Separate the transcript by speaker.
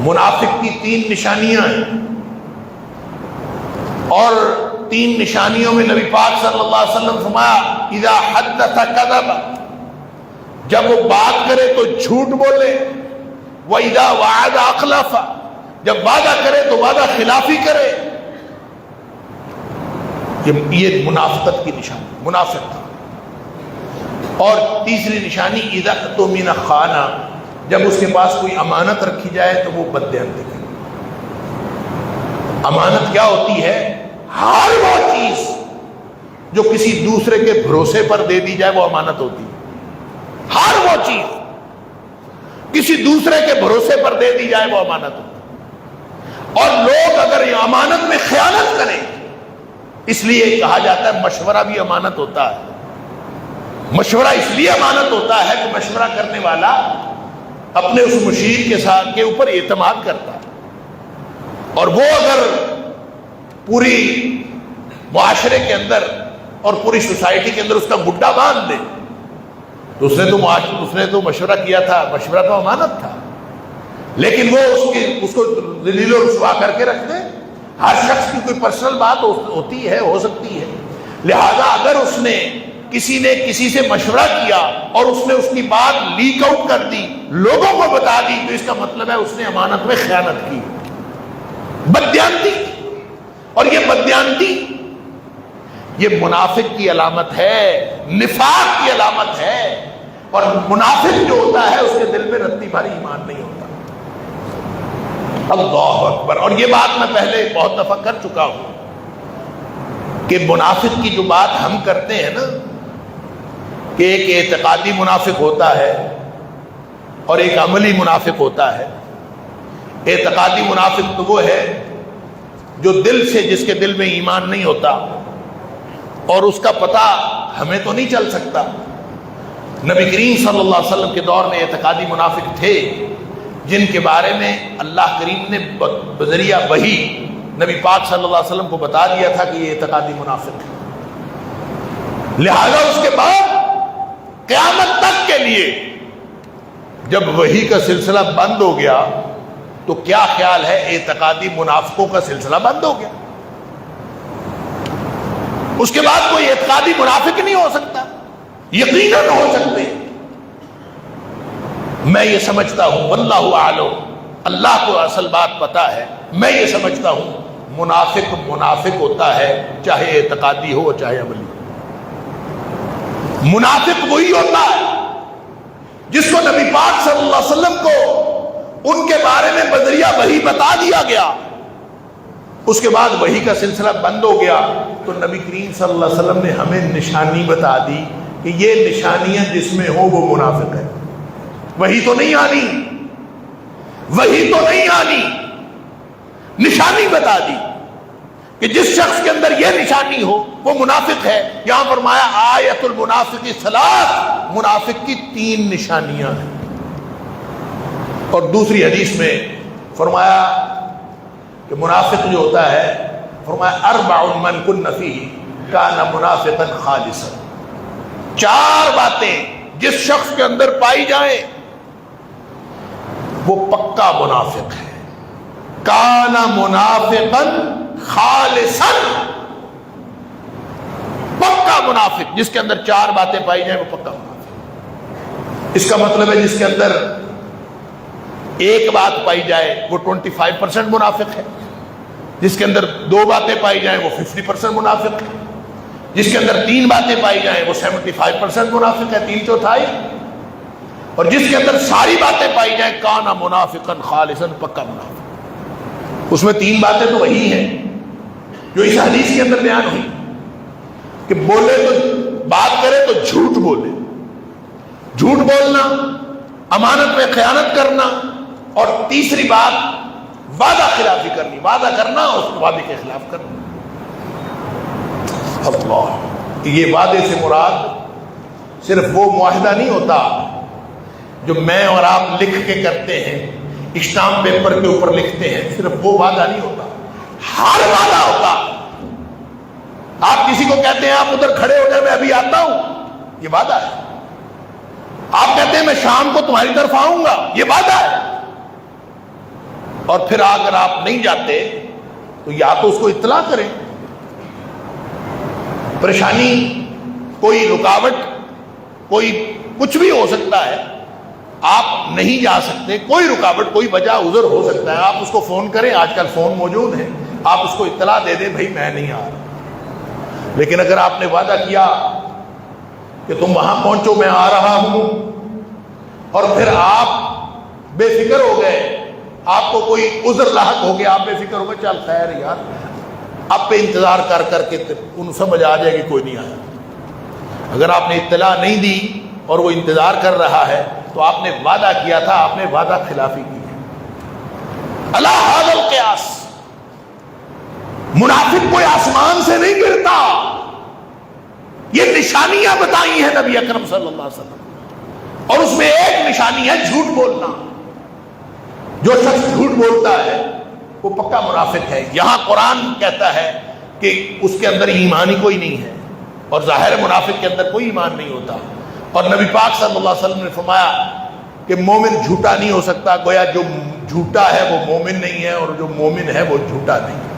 Speaker 1: منافق کی 3 نشانیاں ہیں، اور 3 نشانیوں میں نبی پاک صلی اللہ علیہ وسلم فرمایا اذا حدث کذب، جب وہ بات کرے تو جھوٹ بولے، وَإِذَا وَعَدَ أَخْلَفَ، جب وعدہ کرے تو وعدہ خلافی کرے۔ یہ منافقت کی نشانی، منافق تھا۔ اور تیسری نشانی اذا اؤتمن خان، جب اس کے پاس کوئی امانت رکھی جائے تو وہ بددیانتی کرے۔ امانت کیا ہوتی ہے؟ ہر وہ چیز جو کسی دوسرے کے بھروسے پر دے دی جائے وہ امانت ہوتی ہے۔ ہر وہ چیز کسی دوسرے کے بھروسے پر دے دی جائے وہ امانت ہوتی ہے۔ اور لوگ اگر یہ امانت میں خیانت کریں، اس لیے کہا جاتا ہے مشورہ بھی امانت ہوتا ہے۔ مشورہ اس لیے امانت ہوتا ہے کہ مشورہ کرنے والا اپنے اس مشیر کے اوپر اعتماد کرتا ہے، اور وہ اگر پوری معاشرے کے اندر اور پوری سوسائٹی کے اندر اس کا گڈا باندھ دے تو اس نے تو مشورہ کیا تھا، مشورہ تو امانت تھا، لیکن وہ اس کو ذلیل و رسوا کر کے رکھ دے۔ ہر شخص کی کوئی پرسنل بات ہوتی ہے، ہو سکتی ہے، لہذا اگر اس نے کسی سے مشورہ کیا اور اس نے اس کی بات لیک آؤٹ کر دی، لوگوں کو بتا دی، تو اس کا مطلب ہے اس نے امانت میں خیانت کی، بددیانتی۔ اور یہ بددیانتی یہ منافق کی علامت ہے، نفاق کی علامت ہے، اور منافق جو ہوتا ہے اس کے دل میں رتی بھاری ایمان نہیں ہوتا۔ اللہ اکبر۔ اور یہ بات میں پہلے بہت دفعہ کر چکا ہوں کہ منافق کی جو بات ہم کرتے ہیں نا، کہ ایک اعتقادی منافق ہوتا ہے اور ایک عملی منافق ہوتا ہے۔ اعتقادی منافق تو وہ ہے جو دل سے، جس کے دل میں ایمان نہیں ہوتا، اور اس کا پتہ ہمیں تو نہیں چل سکتا۔ نبی کریم صلی اللہ علیہ وسلم کے دور میں اعتقادی منافق تھے جن کے بارے میں اللہ کریم نے بذریعہ وحی نبی پاک صلی اللہ علیہ وسلم کو بتا دیا تھا کہ یہ اعتقادی منافق ہے۔ لہذا اس کے بعد قیامت تک کے لیے جب وحی کا سلسلہ بند ہو گیا تو کیا خیال ہے اعتقادی منافقوں کا سلسلہ بند ہو گیا؟ اس کے بعد کوئی اعتقادی منافق نہیں ہو سکتا، یقیناً ہو سکتے۔ میں یہ سمجھتا ہوں، واللہ اعلم، اللہ کو اصل بات پتا ہے، میں یہ سمجھتا ہوں منافق ہوتا ہے چاہے اعتقادی ہو چاہے عملی۔ منافق وہی ہوتا ہے جس کو نبی پاک صلی اللہ علیہ وسلم کو ان کے بارے میں بذریعہ وحی بتا دیا گیا، اس کے بعد وحی کا سلسلہ بند ہو گیا تو نبی کریم صلی اللہ علیہ وسلم نے ہمیں نشانی بتا دی کہ یہ نشانیاں جس میں ہو وہ منافق ہے۔ وحی تو نہیں آنی، وحی تو نہیں آنی، نشانی بتا دی کہ جس شخص کے اندر یہ نشانی ہو وہ منافق ہے۔ یہاں فرمایا آیت المنافق ثلاث، منافق کی 3 نشانیاں ہیں۔ اور دوسری حدیث میں فرمایا کہ منافق جو ہوتا ہے، فرمایا اربع من کن فیہ کان منافقا خالصا، 4 باتیں جس شخص کے اندر پائی جائیں وہ پکا منافق ہے۔ کان منافقا خالصا، پکا منافق، جس کے اندر 4 باتیں پائی جائیں وہ پکا منافق۔ اس کا مطلب ہے جس کے اندر ایک بات پائی جائے وہ 25% منافق ہے، جس کے اندر 2 باتیں پائی جائیں وہ 50% منافق ہے، جس کے اندر 3 باتیں پائی جائیں وہ 75% منافق ہے، 3/4، اور جس کے اندر ساری باتیں پائی جائیں کانا منافقا خالصا، پکا منافق۔ اس میں 3 باتیں تو وہی ہیں جو اس حدیث کے اندر بیان ہوئی کہ بولے تو بات کرے تو جھوٹ بولے، جھوٹ بولنا، امانت میں خیانت کرنا، اور تیسری بات وعدہ خلافی کرنی، وعدہ کرنا اور اس وعدے کے خلاف کرنا۔ اللہ، یہ وعدے سے مراد صرف وہ معاہدہ نہیں ہوتا جو میں اور آپ لکھ کے کرتے ہیں، اسٹامپ پیپر کے اوپر لکھتے ہیں، صرف وہ وعدہ نہیں ہوتا، ہر وعدہ ہوتا۔ آپ کسی کو کہتے ہیں آپ ادھر کھڑے ہو جائے میں ابھی آتا ہوں، یہ وعدہ ہے۔ آپ کہتے ہیں میں شام کو تمہاری طرف آؤں گا، یہ وعدہ ہے۔ اور پھر اگر آپ نہیں جاتے تو یا تو اس کو اطلاع کریں، پریشانی، کوئی رکاوٹ، کوئی کچھ بھی ہو سکتا ہے، آپ نہیں جا سکتے، کوئی رکاوٹ، کوئی وجہ، عذر ہو سکتا ہے، آپ اس کو فون کریں، آج کل فون موجود ہیں، آپ اس کو اطلاع دے دیں بھائی میں نہیں آ رہا۔ لیکن اگر آپ نے وعدہ کیا کہ تم وہاں پہنچو میں آ رہا ہوں، اور پھر آپ بے فکر ہو گئے، آپ کو کوئی عذر لاحق ہو گیا، آپ بے فکر ہو گئے، چل خیر یار اب پہ انتظار کر کر کے ان سمجھ آ جائے گی کوئی نہیں آیا۔ اگر آپ نے اطلاع نہیں دی اور وہ انتظار کر رہا ہے تو آپ نے وعدہ کیا تھا، آپ نے وعدہ خلافی کی ہے۔ اللہ ھذا القیاس، منافق کوئی آسمان سے نہیں گرتا، یہ نشانیاں بتائی ہیں نبی اکرم صلی اللہ علیہ وسلم، اور اس میں ایک نشانی ہے جھوٹ بولنا۔ جو شخص جھوٹ بولتا ہے وہ پکا منافق ہے۔ یہاں قرآن کہتا ہے کہ اس کے اندر ایمان ہی کوئی نہیں ہے، اور ظاہر منافق کے اندر کوئی ایمان نہیں ہوتا، اور نبی پاک صلی اللہ علیہ وسلم نے فرمایا کہ مومن جھوٹا نہیں ہو سکتا، گویا جو جھوٹا ہے وہ مومن نہیں ہے، اور جو مومن ہے وہ جھوٹا نہیں ہے۔